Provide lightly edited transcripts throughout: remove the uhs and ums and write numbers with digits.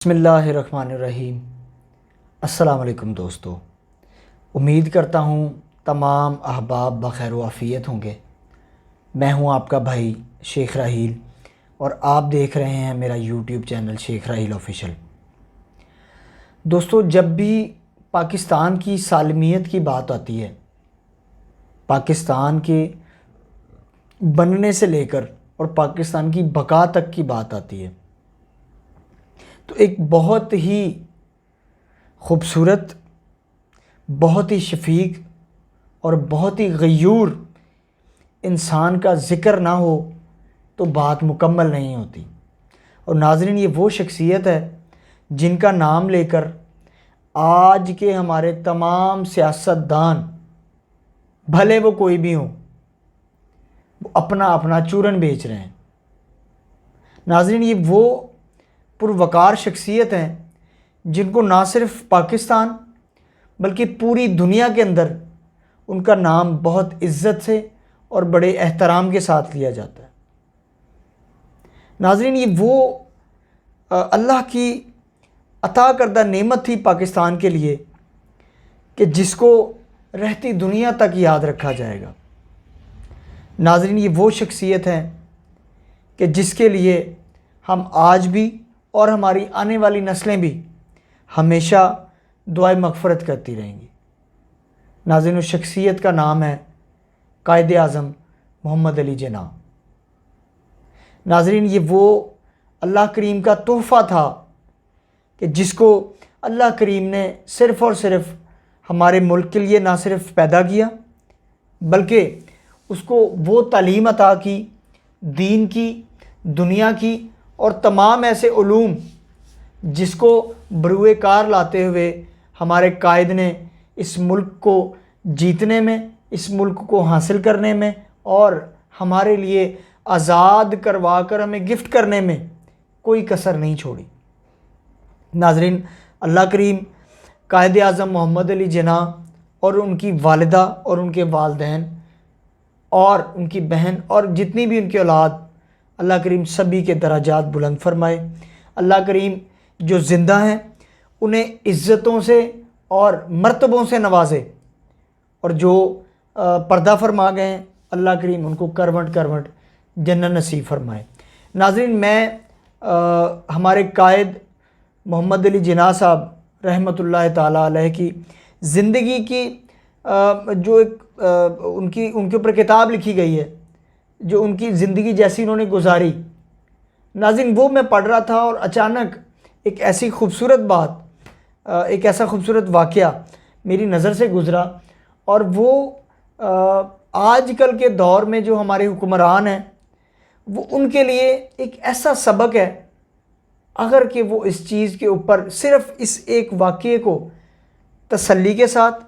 بسم اللہ الرحمن الرحیم۔ السلام علیکم دوستو، امید کرتا ہوں تمام احباب بخیر و عافیت ہوں گے۔ میں ہوں آپ کا بھائی شیخ راحیل اور آپ دیکھ رہے ہیں میرا یوٹیوب چینل شیخ راحیل آفیشل۔ دوستو، جب بھی پاکستان کی سالمیت کی بات آتی ہے، پاکستان کے بننے سے لے کر اور پاکستان کی بقا تک کی بات آتی ہے، تو ایک بہت ہی خوبصورت، بہت ہی شفیق اور بہت ہی غیور انسان کا ذکر نہ ہو تو بات مکمل نہیں ہوتی۔ اور ناظرین، یہ وہ شخصیت ہے جن کا نام لے کر آج کے ہمارے تمام سیاستدان، بھلے وہ کوئی بھی ہوں، وہ اپنا اپنا چورن بیچ رہے ہیں۔ ناظرین، یہ وہ پروقار شخصیت ہیں جن کو نہ صرف پاکستان بلکہ پوری دنیا کے اندر ان کا نام بہت عزت سے اور بڑے احترام کے ساتھ لیا جاتا ہے۔ ناظرین، یہ وہ اللہ کی عطا کردہ نعمت تھی پاکستان کے لیے کہ جس کو رہتی دنیا تک یاد رکھا جائے گا۔ ناظرین، یہ وہ شخصیت ہیں کہ جس کے لیے ہم آج بھی اور ہماری آنے والی نسلیں بھی ہمیشہ دعائے مغفرت کرتی رہیں گی۔ ناظرین، اس شخصیت کا نام ہے قائد اعظم محمد علی جناح۔ ناظرین، یہ وہ اللہ کریم کا تحفہ تھا کہ جس کو اللہ کریم نے صرف اور صرف ہمارے ملک کے لیے نہ صرف پیدا کیا بلکہ اس کو وہ تعلیم عطا کی، دین کی، دنیا کی اور تمام ایسے علوم جس کو بروئے کار لاتے ہوئے ہمارے قائد نے اس ملک کو جیتنے میں، اس ملک کو حاصل کرنے میں اور ہمارے لیے آزاد کروا کر ہمیں گفٹ کرنے میں کوئی کسر نہیں چھوڑی۔ ناظرین، اللہ کریم قائد اعظم محمد علی جناح اور ان کی والدہ اور ان کے والدین اور ان کی بہن اور جتنی بھی ان کی اولاد، اللہ کریم سبھی کے درجات بلند فرمائے۔ اللہ کریم جو زندہ ہیں انہیں عزتوں سے اور مرتبوں سے نوازے، اور جو پردہ فرما گئے ہیں اللہ کریم ان کو کروٹ کروٹ جنت نصیب فرمائے۔ ناظرین، میں ہمارے قائد محمد علی جناح صاحب رحمۃ اللہ تعالیٰ علیہ کی زندگی کی جو ایک ان کے اوپر کتاب لکھی گئی ہے، جو ان کی زندگی جیسی انہوں نے گزاری، ناظرین وہ میں پڑھ رہا تھا اور اچانک ایک ایسی خوبصورت بات، ایک ایسا خوبصورت واقعہ میری نظر سے گزرا، اور وہ آج کل کے دور میں جو ہمارے حکمران ہیں وہ ان کے لیے ایک ایسا سبق ہے، اگر کہ وہ اس چیز کے اوپر صرف اس ایک واقعے کو تسلی کے ساتھ،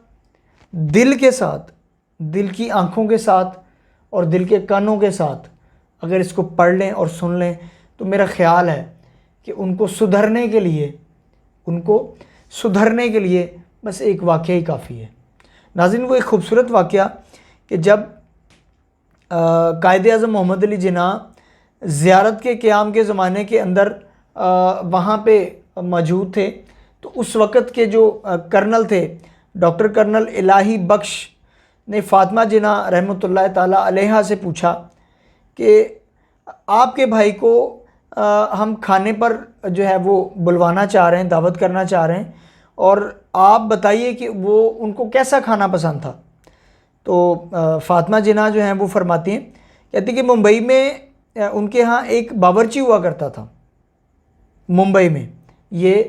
دل کے ساتھ، دل کی آنکھوں کے ساتھ اور دل کے کانوں کے ساتھ اگر اس کو پڑھ لیں اور سن لیں تو میرا خیال ہے کہ ان کو سدھرنے کے لیے بس ایک واقعہ ہی کافی ہے۔ ناظرین، وہ ایک خوبصورت واقعہ کہ جب قائد اعظم محمد علی جناح زیارت کے قیام کے زمانے کے اندر وہاں پہ موجود تھے، تو اس وقت کے جو کرنل تھے ڈاکٹر کرنل الہی بخش نے فاطمہ جناح رحمۃ اللہ تعالیٰ علیہا سے پوچھا کہ آپ کے بھائی کو ہم کھانے پر جو ہے وہ بلوانا چاہ رہے ہیں، دعوت کرنا چاہ رہے ہیں، اور آپ بتائیے کہ وہ ان کو کیسا کھانا پسند تھا۔ تو فاطمہ جناح جو ہیں وہ فرماتی ہیں، کہتی کہ ممبئی میں ان کے ہاں ایک باورچی ہوا کرتا تھا۔ ممبئی میں، یہ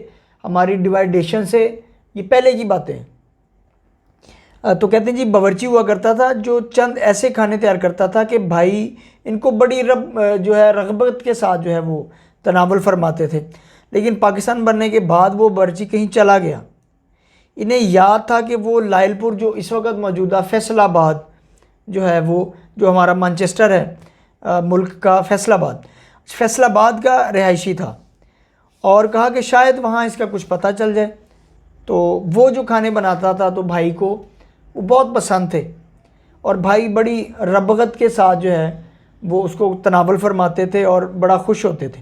ہماری ڈیوائیڈیشن سے یہ پہلے کی باتیں ہیں۔ تو کہتے ہیں جی باورچی ہوا کرتا تھا جو چند ایسے کھانے تیار کرتا تھا کہ بھائی ان کو بڑی رغبت کے ساتھ جو ہے وہ تناول فرماتے تھے، لیکن پاکستان بننے کے بعد وہ باورچی کہیں چلا گیا۔ انہیں یاد تھا کہ وہ لائل پور جو اس وقت موجودہ فیصل آباد جو ہے وہ جو ہمارا مانچسٹر ہے ملک کا، فیصل آباد کا رہائشی تھا، اور کہا کہ شاید وہاں اس کا کچھ پتہ چل جائے۔ تو وہ جو کھانے بناتا تھا تو بھائی کو وہ بہت پسند تھے، اور بھائی بڑی رغبت کے ساتھ جو ہے وہ اس کو تناول فرماتے تھے اور بڑا خوش ہوتے تھے۔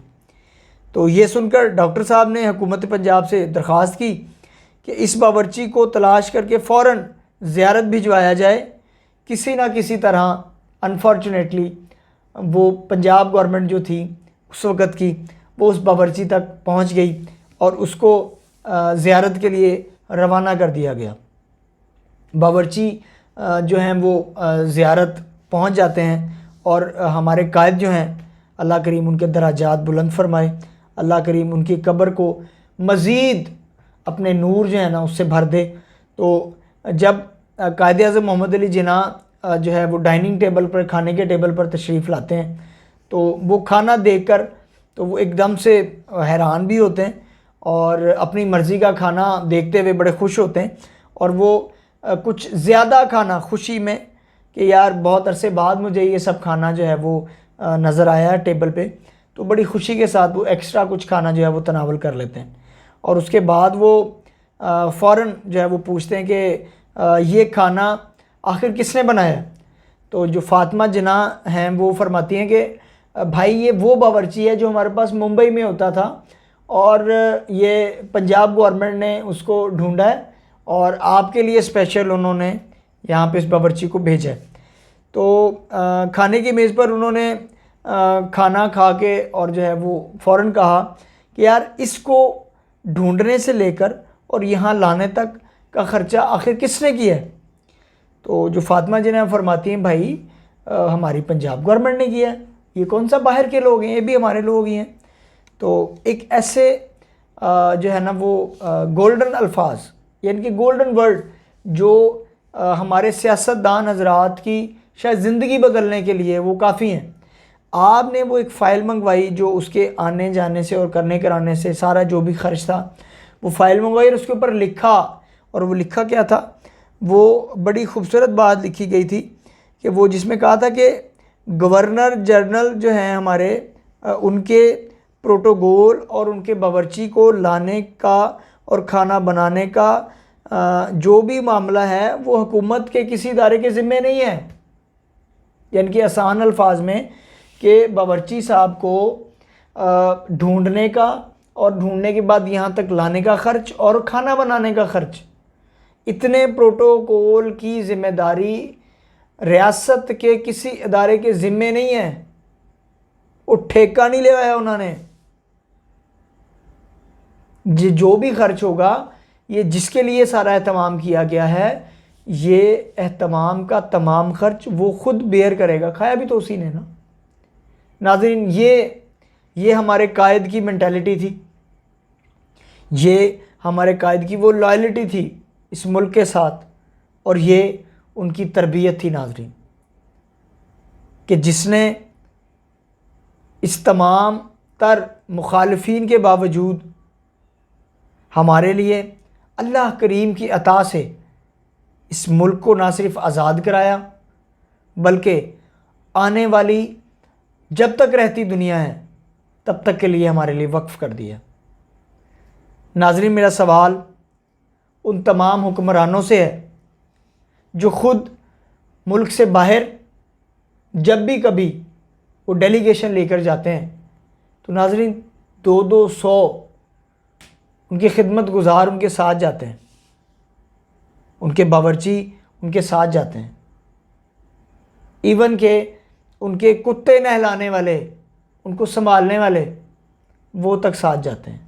تو یہ سن کر ڈاکٹر صاحب نے حکومت پنجاب سے درخواست کی کہ اس باورچی کو تلاش کر کے فوراً زیارت بھجوایا جائے. کسی نہ کسی طرح انفارچونیٹلی وہ پنجاب گورنمنٹ جو تھی اس وقت کی وہ اس باورچی تک پہنچ گئی اور اس کو زیارت کے لیے روانہ کر دیا گیا. باورچی جو ہیں وہ زیارت پہنچ جاتے ہیں اور ہمارے قائد جو ہیں اللہ کریم ان کے درجات بلند فرمائے, اللہ کریم ان کی قبر کو مزید اپنے نور جو ہے نا اس سے بھر دے. تو جب قائد اعظم محمد علی جناح جو ہے وہ ڈائننگ ٹیبل پر, کھانے کے ٹیبل پر تشریف لاتے ہیں تو وہ کھانا دیکھ کر تو وہ ایک دم سے حیران بھی ہوتے ہیں اور اپنی مرضی کا کھانا دیکھتے ہوئے بڑے خوش ہوتے ہیں. اور وہ کچھ زیادہ کھانا خوشی میں کہ یار بہت عرصے بعد مجھے یہ سب کھانا جو ہے وہ نظر آیا ہے ٹیبل پہ, تو بڑی خوشی کے ساتھ وہ ایکسٹرا کچھ کھانا جو ہے وہ تناول کر لیتے ہیں. اور اس کے بعد وہ فوراً جو ہے وہ پوچھتے ہیں کہ یہ کھانا آخر کس نے بنایا ہے؟ تو جو فاطمہ جناح ہیں وہ فرماتی ہیں کہ بھائی یہ وہ باورچی ہے جو ہمارے پاس ممبئی میں ہوتا تھا اور یہ پنجاب گورنمنٹ نے اس کو ڈھونڈا ہے اور آپ کے لیے اسپیشل انہوں نے یہاں پہ اس باورچی کو بھیجا ہے. تو کھانے کی میز پر انہوں نے کھانا کھا کے اور جو ہے وہ فوراً کہا کہ یار اس کو ڈھونڈنے سے لے کر اور یہاں لانے تک کا خرچہ آخر کس نے کیا ہے؟ تو جو فاطمہ جناح فرماتی ہیں بھائی ہماری پنجاب گورنمنٹ نے کیا ہے, یہ کون سا باہر کے لوگ ہیں, یہ بھی ہمارے لوگ ہی ہیں. تو ایک ایسے جو ہے نا وہ گولڈن الفاظ یعنی کہ گولڈن ورڈ جو ہمارے سیاستدان حضرات کی شاید زندگی بدلنے کے لیے وہ کافی ہیں. آپ نے وہ ایک فائل منگوائی جو اس کے آنے جانے سے اور کرنے کرانے سے سارا جو بھی خرچ تھا وہ فائل منگوائی اور اس کے اوپر لکھا, اور وہ لکھا کیا تھا, وہ بڑی خوبصورت بات لکھی گئی تھی کہ وہ جس میں کہا تھا کہ گورنر جنرل جو ہیں ہمارے ان کے پروٹوکول اور ان کے باورچی کو لانے کا اور کھانا بنانے کا جو بھی معاملہ ہے وہ حکومت کے کسی ادارے کے ذمے نہیں ہے. یعنی کہ آسان الفاظ میں کہ باورچی صاحب کو ڈھونڈنے کا اور ڈھونڈنے کے بعد یہاں تک لانے کا خرچ اور کھانا بنانے کا خرچ, اتنے پروٹوکول کی ذمہ داری ریاست کے کسی ادارے کے ذمے نہیں ہے. وہ ٹھیکہ نہیں لیا انہوں نے. جو بھی خرچ ہوگا یہ جس کے لیے سارا اہتمام کیا گیا ہے یہ اہتمام کا تمام خرچ وہ خود بیئر کرے گا, کھایا بھی تو اسی نے نا. ناظرین یہ ہمارے قائد کی مینٹیلٹی تھی, یہ ہمارے قائد کی وہ لائلٹی تھی اس ملک کے ساتھ, اور یہ ان کی تربیت تھی ناظرین, کہ جس نے اس تمام تر مخالفین کے باوجود ہمارے لیے اللہ کریم کی عطا سے اس ملک کو نہ صرف آزاد کرایا بلکہ آنے والی جب تک رہتی دنیا ہے تب تک کے لیے ہمارے لیے وقف کر دیا. ناظرین میرا سوال ان تمام حکمرانوں سے ہے جو خود ملک سے باہر جب بھی کبھی وہ ڈیلیگیشن لے کر جاتے ہیں تو ناظرین 200 ان کی خدمت گزار ان کے ساتھ جاتے ہیں, ان کے باورچی ان کے ساتھ جاتے ہیں, ایون کہ ان کے کتے نہلانے والے, ان کو سنبھالنے والے وہ تک ساتھ جاتے ہیں.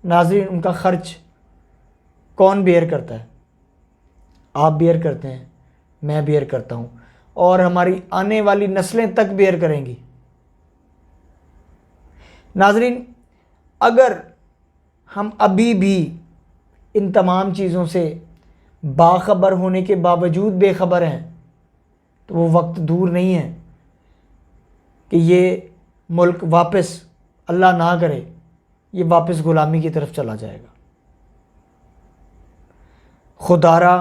ناظرین ان کا خرچ کون بیئر کرتا ہے؟ آپ بیئر کرتے ہیں, میں بیئر کرتا ہوں, اور ہماری آنے والی نسلیں تک بیئر کریں گی. ناظرین اگر ہم ابھی بھی ان تمام چیزوں سے باخبر ہونے کے باوجود بے خبر ہیں تو وہ وقت دور نہیں ہے کہ یہ ملک واپس اللہ نہ کرے یہ واپس غلامی کی طرف چلا جائے گا. خدارا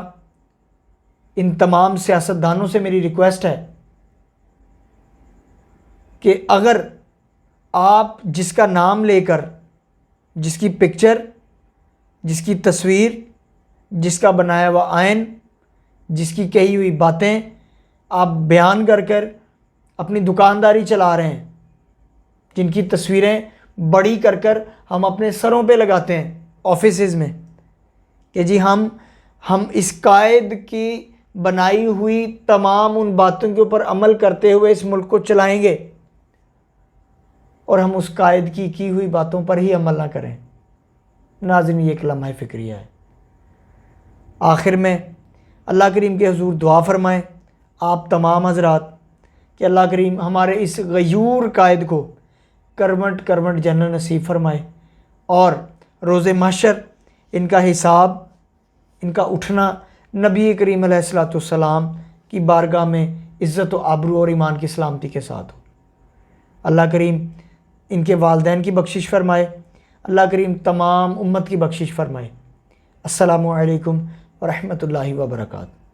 ان تمام سیاستدانوں سے میری ریکویسٹ ہے کہ اگر آپ جس کا نام لے کر, جس کی پکچر, جس کی تصویر, جس کا بنایا ہوا آئین, جس کی کہی ہوئی باتیں آپ بیان کر کر اپنی دکانداری چلا رہے ہیں, جن کی تصویریں بڑی کر کر ہم اپنے سروں پہ لگاتے ہیں آفیسز میں کہ جی ہم اس قائد کی بنائی ہوئی تمام ان باتوں کے اوپر عمل کرتے ہوئے اس ملک کو چلائیں گے، اور ہم اس قائد کی ہوئی باتوں پر ہی عمل نہ کریں۔ ناظرین، یہ ایک لمحہ فکریہ ہے۔ آخر میں اللہ کریم کے حضور دعا فرمائیں آپ تمام حضرات کہ اللہ کریم ہمارے اس غیور قائد کو کروٹ کروٹ جنت نصیب فرمائے، اور روز محشر ان کا حساب، ان کا اٹھنا نبی کریم علیہ الصلوۃ والسلام کی بارگاہ میں عزت و آبرو اور ایمان کی سلامتی کے ساتھ ہو۔ اللہ کریم ان کے والدین کی بخشش فرمائے، اللہ کریم تمام امت کی بخشش فرمائے۔ السلام علیکم ورحمۃ اللہ وبرکاتہ۔